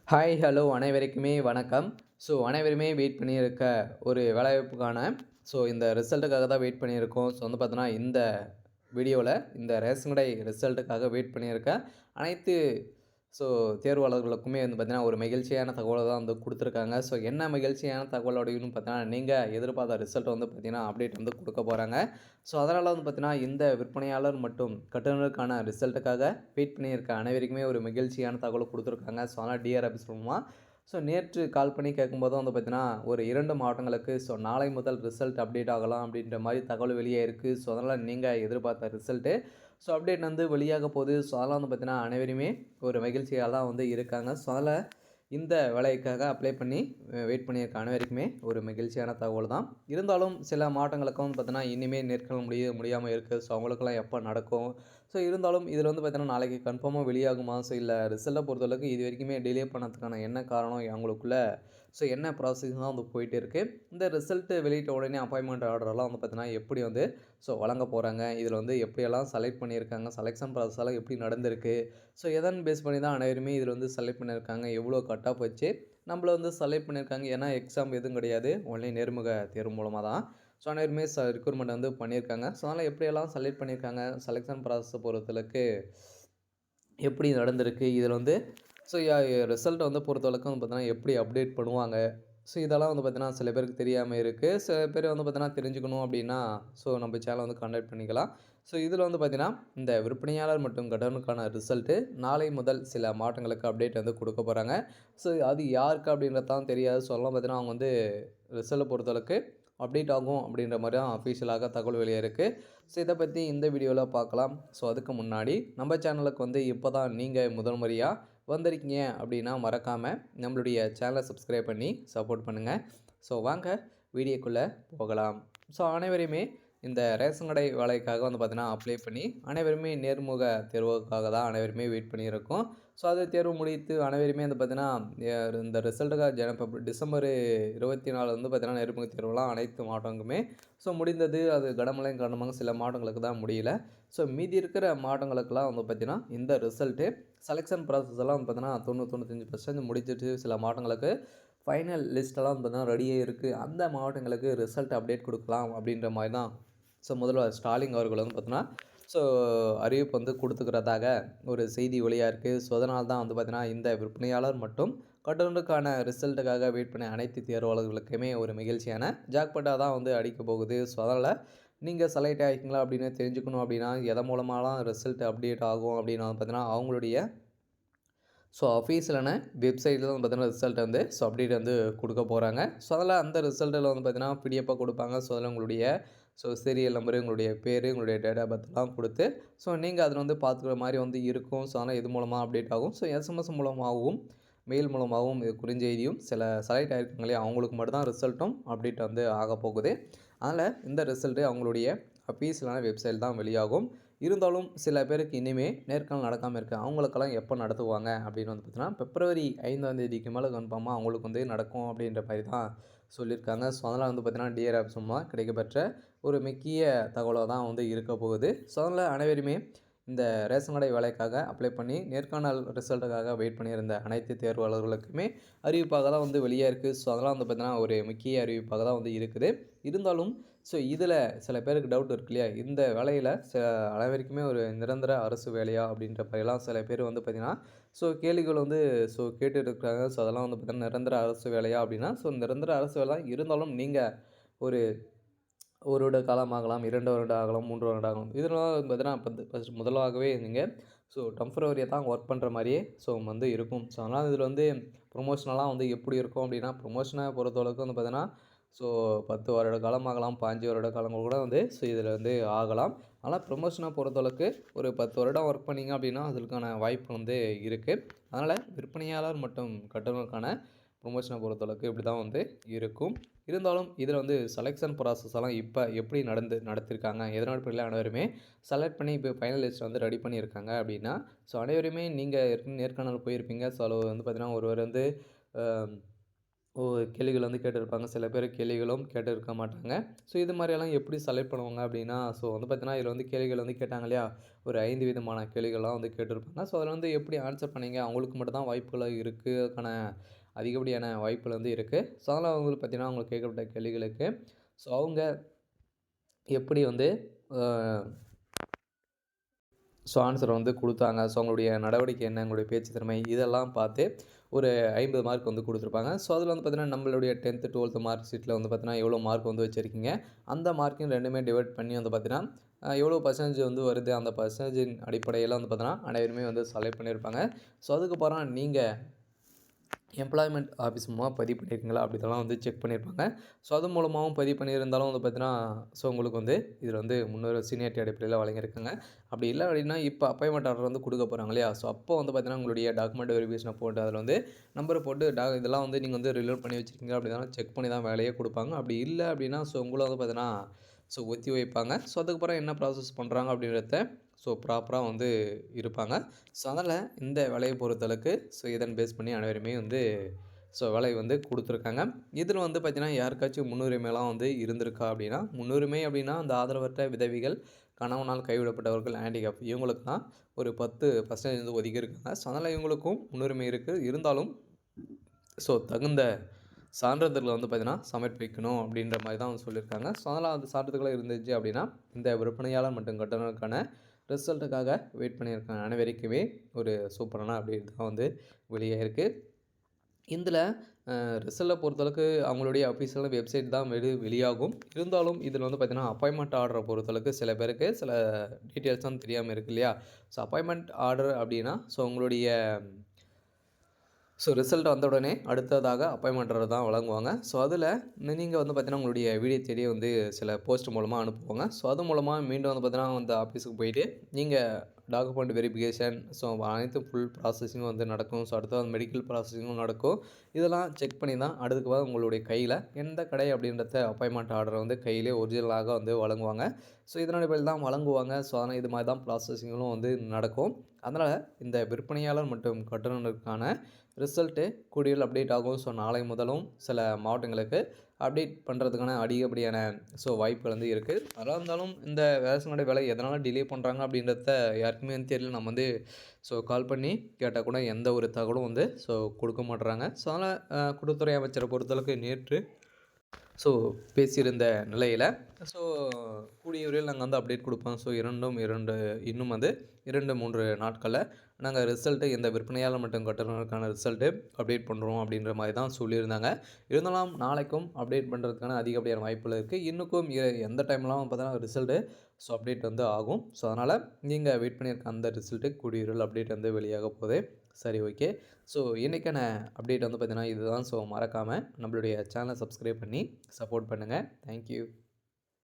Hi, hello அனைவருக்குமே வணக்கம். அனைவருமே வெயிட் பண்ணியிருக்க ஒரு வேலைவாய்ப்புக்கான இந்த ரிசல்ட்டுக்காக தான் வெயிட் பண்ணியிருக்கோம். வந்து பார்த்தோன்னா, இந்த வீடியோல இந்த ரேஷன் கடை ரிசல்ட்டுக்காக வெயிட் பண்ணியிருக்க அனைத்து ஸோ தேர்வாளர்களுக்குமே வந்து பார்த்தீங்கன்னா, ஒரு மகிழ்ச்சியான தகவல தான் வந்து குடுத்துருக்காங்க. என்ன மகிழ்ச்சியான தகவல் அப்படின்னு பார்த்தீங்கன்னா, நீங்க எதிர்பார்த்த ரிசல்ட் வந்து பார்த்தீங்கன்னா, அப்டேட் வந்து குடுக்க போறாங்க. அதனால வந்து பார்த்தீங்கன்னா, இந்த விற்பனையாளர் மற்றும் கட்டுநருக்கான ரிசல்ட்டுக்காக வெயிட் பண்ணியிருக்க அனைவருக்குமே ஒரு மகிழ்ச்சியான தகவல் குடுத்துருக்காங்க. அதனால டிஆர் ஆஃபீஸ் மூலமா நேற்று கால் பண்ணி கேட்கும்போது வந்து பார்த்தீங்கன்னா, ஒரு 2 மாவட்டங்களுக்கு நாளை முதல் ரிசல்ட் அப்டேட் ஆகலாம் அப்படின்ற மாரி தகவல் வெளியாயிருக்கு. அதனால நீங்க எதிர்பார்த்த ரிசல்ட்டு அப்டேட் வந்து வெளியாக போகுது. அதெல்லாம் வந்து பார்த்தீங்கன்னா, அனைவருமே ஒரு மகிழ்ச்சியா தான் வந்து இருக்காங்க. அதனால இந்த வேலைக்காக அப்ளை பண்ணி வெயிட் பண்ணியிருக்க அனைவருக்குமே ஒரு மகிழ்ச்சியான தகவல் தான். இருந்தாலும் சில மாவட்டங்களுக்கு வந்து பார்த்தீங்கன்னா, இனிமே நேர்காணல் முடியாம இருக்கு. அவங்களுக்கெல்லாம் எப்ப நடக்கும்? இருந்தாலும் இதில வந்து பார்த்தீங்கன்னா, நாளைக்கு கன்ஃபார்மா வெளியாகுமா? இல்ல ரிசல்ட்ட பொறுத்தளவுக்கு இதுவரைக்குமே டிலே பண்ணதுக்கான என்ன காரணம்? அவங்களுக்குள்ள என்ன ப்ராசஸ் தான் வந்து போயிட்டு இருக்கு. இந்த ரிசல்ட் வெளியிட்ட உடனே அப்பாயின்ட்மென்ட் ஆர்டர்லாம் வந்து பார்த்தீங்கன்னா, எப்படி வந்து வழங்க போறாங்க? இதில வந்து எப்படியெல்லாம் செலக்ட் பண்ணியிருக்காங்க? செலக்ஷன் ப்ராசஸ்லாம் எப்படி நடந்திருக்கு? எதன் பேஸ் பண்ணி தான் அனைவருமே இதில வந்து செலக்ட் பண்ணியிருக்காங்க? எவ்வளோ கட் ஆஃப் வச்சு நம்மள வந்து செலக்ட் பண்ணியிருக்காங்க? ஏன்னா எக்ஸாம் எதுவும் கிடையாது. ஒன்லி நேர்முக தேர்வு மூலமா தான். அனைவருமே ரிக்ரூட்மெண்ட் வந்து பண்ணியிருக்காங்க. அதனால எப்படியெல்லாம் செலக்ட் பண்ணியிருக்காங்க? செலக்ஷன் ப்ராசஸ பொறுத்தளவுக்கு எப்படி நடந்திருக்கு? இதில வந்து ஸோ ய ரிசல்ட் வந்து பொறுத்தளவுக்கு வந்து பார்த்தீங்கன்னா, எப்படி அப்டேட் பண்ணுவாங்க? இதெல்லாம் வந்து பார்த்தீங்கன்னா, சில பேருக்கு தெரியாம இருக்கு. சில பேர் வந்து பார்த்தீங்கன்னா, தெரிஞ்சுக்கணும் அப்படின்னா, நம்ம சேனல வந்து கான்டாக்ட் பண்ணிக்கலாம். இதில வந்து பார்த்தீங்கன்னா, இந்த விற்பனையாளர் மற்றும் கடனுக்கான ரிசல்ட்டு நாளை முதல் சில மாவட்டங்களுக்கு அப்டேட் வந்து குடுக்க போறாங்க. அது யாருக்கு அப்படின்றது தான் தெரியாது. அதெல்லாம் பார்த்தீங்கன்னா, அவங்க வந்து ரிசல்ட்ட பொறுத்தளவுக்கு அப்டேட் ஆகும் அப்படின்ற மாரி தான் அஃபிஷியலாக தகவல் வெளியாயிருக்கு. இத பத்தி இந்த வீடியோல பார்க்கலாம். அதுக்கு முன்னாடி நம்ம சேனலுக்கு வந்து இப்ப தான் நீங்க முதல் முறையா வந்திருக்கீங்க அப்படின்னா, மறக்காம நம்மளுடைய சேனல சப்ஸ்கிரைப் பண்ணி சப்போர்ட் பண்ணுங்க. வாங்க வீடியோக்குள்ள போகலாம். அனைவரையுமே இந்த ரேஷன் கடை வேலைக்காக வந்து பார்த்தீங்கன்னா, அப்ளை பண்ணி அனைவருமே நேர்முக தேர்வுக்காக தான் அனைவருமே வெயிட் பண்ணியிருக்கோம். அது தேர்வு முடித்து அனைவருமே வந்து பார்த்தீங்கன்னா, இந்த ரிசல்ட்டுக்காக டிசம்பர் 24 வந்து பார்த்தீங்கன்னா, நேர்முக தேர்வுலாம் அனைத்து மாவட்டங்களுக்குமே முடிந்தது. அது கனமழை காரணமாக சில மாவட்டங்களுக்கு தான் முடியல. மீதி இருக்கிற மாவட்டங்களுக்கெல்லாம் வந்து பார்த்தீங்கன்னா, இந்த ரிசல்ட்டு செலக்ஷன் ப்ராசஸ் எல்லாம் வந்து பார்த்தீங்கன்னா, 90, 95% முடிஞ்சிட்டு சில மாவட்டங்களுக்கு ஃபைனல் லிஸ்ட்டெல்லாம் வந்து பார்த்தீங்கன்னா ரெடியா இருக்கு. அந்த மாவட்டங்களுக்கு ரிசல்ட் அப்டேட் குடுக்கலாம் அப்படின்ற மாரி தான் முதல்வர் ஸ்டாலின் அவர்கள் வந்து பார்த்தீங்கன்னா, ஸோ அறிவிப்பு வந்து குடுத்துக்கிறதாக ஒரு செய்தி வெளியா இருக்கு. அதனால தான் வந்து பார்த்தீங்கன்னா, இந்த விற்பனையாளர் மற்றும் கட்டணத்துக்கான ரிசல்ட்டுக்காக வெயிட் பண்ண அனைத்து தேர்வாளர்களுக்குமே ஒரு மகிழ்ச்சியான ஜாக்பாட்டா தான் வந்து அடிக்கப் போகுது. அதனால நீங்க செலக்ட் ஆயிருக்கீங்களா அப்படின்னு தெரிஞ்சுக்கணும் அப்படின்னா, எதன் மூலமாலாம் ரிசல்ட் அப்டேட் ஆகும் அப்படின்னு வந்து பார்த்தீங்கன்னா, அவங்களுடைய அஃபீஷியலான வெப்சைட்ல வந்து பார்த்தீங்கன்னா, ரிசல்ட் வந்து அப்டேட் வந்து குடுக்க போறாங்க. அதில அந்த ரிசல்ட்டில வந்து பார்த்தீங்கன்னா, பிடிஎஃப்பா குடுப்பாங்க. அதில உங்களுடைய சீரியல் நம்பரு, உங்களுடைய பேரு, உங்களுடைய டேட் ஆஃப் பர்த்லாம் குடுத்து, நீங்க அதில வந்து பார்த்துக்கிற மாரி வந்து இருக்கும். அதனால இது மூலமா அப்டேட் ஆகும். எஸ்எம்எஸ் மூலமாகவும், மெயில் மூலமாகவும் இது குறுஞ்செய்தியும் சில செலக்ட் ஆயிருக்காங்க இல்லையா, அவங்களுக்கு மட்டும் தான் ரிசல்ட்டும் அப்டேட் வந்து ஆகப்போகுது. அதனால இந்த ரிசல்ட்டு அவங்களுடைய அஃபீஷியலான வெப்சைட் தான் வெளியாகும். இருந்தாலும் சில பேருக்கு இனிமே நேர்காணல் நடக்காம இருக்கு. அவங்களுக்கெல்லாம் எப்போ நடத்துவாங்க அப்படின்னு வந்து பார்த்தீங்கன்னா, பிப்ரவரி 5ஆம் தேதிக்கு மேல கன்ஃபார்மா அவங்களுக்கு வந்து நடக்கும் அப்படின்ற மாரி தான் சொல்லியிருக்காங்க. அதனால வந்து பார்த்தீங்கன்னா, டிஆர் ஆப்ஸ் மூலமா கிடைக்கப்பெற்ற ஒரு முக்கிய தகவலா தான் வந்து இருக்க போகுது. அதனால அனைவருமே இந்த ரேஷன் கடை வேலைக்காக அப்ளை பண்ணி நேர்காணல் ரிசல்ட்டுக்காக வெயிட் பண்ணியிருந்த அனைத்து தேர்வாளர்களுக்குமே அறிவிப்பாக தான் வந்து வெளியே இருக்கு. அதெல்லாம் வந்து பார்த்தீங்கன்னா, ஒரு முக்கிய அறிவிப்பாக தான் வந்து இருக்குது. இருந்தாலும் இதில சில பேருக்கு டவுட் இருக்கு இல்லையா? இந்த வேலையில அனைவருக்குமே ஒரு நிரந்தர அரசு வேலையா? அப்படின்ற மாரிலாம் சில பேர் வந்து பார்த்தீங்கன்னா, கேள்விகள் வந்து கேட்டுட்டு இருக்காங்க. அதெல்லாம் வந்து பார்த்தீங்கன்னா, நிரந்தர அரசு வேலையா? அப்படின்னா, நிரந்தர அரசு வேலை தான். இருந்தாலும் நீங்க ஒரு 1 வருட காலம் ஆகலாம், 2 வருடம் ஆகலாம், 3 வருடம் ஆகலாம். இதெல்லாம் பார்த்தீங்கன்னா, ஃபர்ஸ்ட் முதலாகவே நீங்க டெம்பரவரியா தான் ஒர்க் பண்ற மாரியே வந்து இருக்கும். அதனால இதில வந்து ப்ரமோஷனலாம் வந்து எப்படி இருக்கும் அப்படின்னா, ப்ரமோஷன பொறுத்தளவுக்கு வந்து பார்த்தீங்கன்னா, ஸோ 10 வருட காலம் ஆகலாம், 5 வருட காலங்கள் கூட வந்து இதில வந்து ஆகலாம். ஆனா ப்ரமோஷன பொறுத்தளவுக்கு ஒரு 10 வருடம் ஒர்க் பண்ணீங்க அப்படின்னா, அதற்கான வாய்ப்பு வந்து இருக்கு. அதனால விற்பனையாளர் மற்றும் கட்டுனருக்கான ப்ரமோஷன பொறுத்தளவுக்கு இப்படி தான் வந்து இருக்கும். இருந்தாலும் இதில வந்து செலக்ஷன் ப்ராசஸ் எல்லாம் இப்ப எப்படி நடத்திருக்காங்க? எதன் அடிப்படையில அனைவருமே செலக்ட் பண்ணி இப்போ ஃபைனல் லிஸ்ட் வந்து ரெடி பண்ணியிருக்காங்க அப்படின்னா, அனைவருமே நீங்க ஏற்கனவே நேர்காணல் போயிருப்பீங்க. அதில வந்து பார்த்தீங்கன்னா, ஒருவர் வந்து அ கேள்விகள் வந்து கேட்டிருப்பாங்க. சில பேர் கேள்விகளும் கேட்டிருக்க மாட்டாங்க. ஸோ இது மாதிரியெல்லாம் எப்படி செலக்ட் பண்ணுவாங்க அப்படின்னா, ஸோ வந்து பார்த்தீங்கன்னா, இதில வந்து கேள்விகள் வந்து கேட்டாங்க இல்லையா? ஒரு 5 விதமான கேள்விகள்லாம் வந்து கேட்டிருப்பாங்க. ஸோ அதில வந்து எப்படி ஆன்சர் பண்ணீங்க? அவங்களுக்கு மட்டும் தான் வாய்ப்புகள் இருக்கு. அதுக்கான அதிகப்படியான வாய்ப்புகள் வந்து இருக்கு. ஸோ அதனால அவங்களுக்கு பார்த்தீங்கன்னா, அவங்களுக்கு கேட்கப்பட்ட கேள்விகளுக்கு ஸோ அவங்க எப்படி வந்து அ ஸோ ஆன்சர் வந்து குடுத்தாங்க. ஸோ அவங்களுடைய நடவடிக்கை என்ன? உங்களுடைய பேச்சு திறமை இதெல்லாம் பார்த்து ஒரு 50 மார்க் வந்து குடுத்துருப்பாங்க. ஸோ அதில வந்து பார்த்தீங்கன்னா, நம்மளுடைய 10த், 12த் மார்க் ஷீட்ல வந்து பார்த்தீங்கன்னா, எவ்வளோ மார்க் வந்து வச்சிருக்கீங்க? அந்த மார்க்கையும் 2மே டிவைட் பண்ணி வந்து பார்த்தீங்கன்னா, எவ்வளோ பெர்சன்டேஜ் வந்து வருது? அந்த பெர்சன்டேஜின் அடிப்படையில வந்து பார்த்தீங்கன்னா, அனைவருமே வந்து செலக்ட் பண்ணியிருப்பாங்க. ஸோ அதுக்கப்புறம் நீங்க எம்ப்ளாய்மெண்ட் ஆஃபீஸ் மூலமா பதிவு பண்ணியிருக்கீங்களா? அப்படி இதெல்லாம் வந்து செக் பண்ணியிருப்பாங்க. ஸோ அது மூலமாவும் பதிவு பண்ணியிருந்தாலும் வந்து பார்த்தீங்கன்னா, ஸோ உங்களுக்கு வந்து இதில வந்து முன்னுரிமை சீனியாரிட்டி அடிப்படையில வழங்கியிருக்காங்க. அப்படி இல்ல அப்படின்னா, இப்போ அப்பாயின்மென்ட் ஆர்டர் வந்து குடுக்க போறாங்க இல்லையா? ஸோ அப்போ வந்து பார்த்தீங்கன்னா, உங்களுடைய டாக்குமெண்ட் வெரிஃபிகேஷன போட்டு அதில வந்து நம்பர போட்டு இதெல்லாம் வந்து நீங்க வந்து ரிலோட் பண்ணி வச்சிருக்கீங்க அப்படின்னா செக் பண்ணி தான் வேலையே குடுப்பாங்க. அப்படி இல்ல அப்படின்னா, ஸோ உங்கள வந்து பார்த்தீங்கன்னா, ஸோ ஒத்தி வைப்பாங்க. ஸோ அதுக்கப்புறம் என்ன ப்ராசஸ் பண்றாங்க அப்படின்றத ஸோ ப்ராப்பரா வந்து இருப்பாங்க. ஸோ அதனால இந்த வேலைய பொறுத்தளவுக்கு ஸோ இதன் பேஸ் பண்ணி அனைவருமே வந்து ஸோ வேலை வந்து குடுத்துருக்காங்க. இதில வந்து பார்த்தீங்கன்னா, யாருக்காச்சும் முன்னுரிமைலாம் வந்து இருந்திருக்கா அப்படின்னா, முன்னுரிமை அப்படின்னா அந்த ஆதரவற்ற விதவைகள், கணவனால் கைவிடப்பட்டவர்கள், ஹேண்டிகேப் இவங்களுக்குலாம் ஒரு 10% வந்து ஒதுக்கியிருக்காங்க. ஸோ அதனால இவங்களுக்கும் முன்னுரிமை இருக்கு. இருந்தாலும் ஸோ தகுந்த சான்றிதழ்கள வந்து பார்த்தீங்கன்னா, சமர்ப்பிக்கணும் அப்படின்ற மாரி தான் வந்து சொல்லியிருக்காங்க. ஸோ அதனால அந்த சான்றிதழ்கள் இருந்துச்சு அப்படின்னா, இந்த விற்பனையாளர் மற்றும் கட்டுனருக்கான ரிசல்ட்டுக்காக வெயிட் பண்ணியிருக்க அனைவருக்குமே ஒரு சூப்பரான அப்டேட் தான் வந்து வெளியாயிருக்கு. இதில ரிசல்ட்ட பொறுத்தளவுக்கு அவங்களுடைய அஃபிஷியலான வெப்சைட் தான் வெளியாகும். இருந்தாலும் இதில வந்து பார்த்தீங்கன்னா, அப்பாயின்ட்மென்ட் ஆர்டர பொறுத்தளவுக்கு சில பேருக்கு சில டீட்டெயில்ஸ் வந்து தெரியாம இருக்கு இல்லையா? ஸோ அப்பாயின்ட்மென்ட் ஆர்டர் அப்டின்னா, ஸோ உங்களுடைய ஸோ ரிசல்ட் வந்த உடனே அடுத்ததாக அப்பாயின்ட்மெண்ட் ஆர்டர் தான் வழங்குவாங்க. ஸோ அதில நீங்க வந்து பார்த்தீங்கன்னா, உங்களுடைய வீடியோ தேடி வந்து சில போஸ்ட் மூலமா அனுப்புவாங்க. ஸோ அது மூலமா மீண்டும் வந்து பார்த்தீங்கன்னா, அந்த ஆஃபீஸுக்கு போயிட்டு நீங்க டாக்குமெண்ட் வெரிஃபிகேஷன் ஸோ அனைத்து ஃபுல் ப்ராசஸிங்கும் வந்து நடக்கும். ஸோ அடுத்தது மெடிக்கல் ப்ராசஸிங்கும் நடக்கும். இதெல்லாம் செக் பண்ணி தான் அடுத்தது உங்களுடைய கையில எந்த கடை அப்படின்றத அப்பாயின்ட்மெண்ட் ஆர்டர வந்து கையிலே ஒரிஜினலாக வந்து வழங்குவாங்க. ஸோ இதன் அடிப்படையில் தான் வழங்குவாங்க. ஸோ அதனால இது மாரி தான் ப்ராசஸிங்களும் வந்து நடக்கும். அதனால இந்த விற்பனையாளர் மற்றும் கட்டுனருக்கான ரிசல்ட்டு கூடிய அப்டேட் ஆகும். ஸோ நாளை முதலும் சில மாவட்டங்களுக்கு அப்டேட் பண்ணுறதுக்கான அதிகப்படியான ஸோ வாய்ப்புகள் வந்து இருக்குது. அதா இருந்தாலும் இந்த ரேஷனுடைய விலை எதனால் டிலே பண்ணுறாங்க அப்படின்றத யாருக்குமே வந்து தெரியல. நம்ம வந்து ஸோ கால் பண்ணி கேட்டால் கூட எந்த ஒரு தகவலும் வந்து ஸோ கொடுக்க மாட்றாங்க. ஸோ அதனால் கூட்டுறவுத்துறை அமைச்சரை பொறுத்தளவுக்கு நேற்று ஸோ பேசியிருந்த நிலையில, ஸோ கூடிய விரைவில் நாங்க வந்து அப்டேட் குடுப்போம். ஸோ இன்னும் வந்து 2, 3 நாட்கள்ல நாங்க ரிசல்ட்டு இந்த விற்பனையாளர் மற்றும் கட்டுனருக்கான ரிசல்ட்டு அப்டேட் பண்றோம் அப்படின்ற மாரி தான் சொல்லியிருந்தாங்க. இருந்தாலும் நாளைக்கும் அப்டேட் பண்றதுக்கான அதிகப்படியான வாய்ப்புகள் இருக்கு. இன்னுக்கும் எந்த டைம்லாம் பார்த்தீங்கன்னா ரிசல்ட்டு ஸோ அப்டேட் வந்து ஆகும். ஸோ அதனால நீங்க வெயிட் பண்ணியிருக்க அந்த ரிசல்ட்டு கூடிய விரைவில் அப்டேட் வந்து வெளியாக போகுது. சரி ஓகே. ஸோ இன்னைக்கான அப்டேட் வந்து பார்த்தீங்கன்னா இதுதான். ஸோ மறக்காம நம்மளுடைய சேனல சப்ஸ்கிரைப் பண்ணி சப்போர்ட் பண்ணுங்க. Thank you.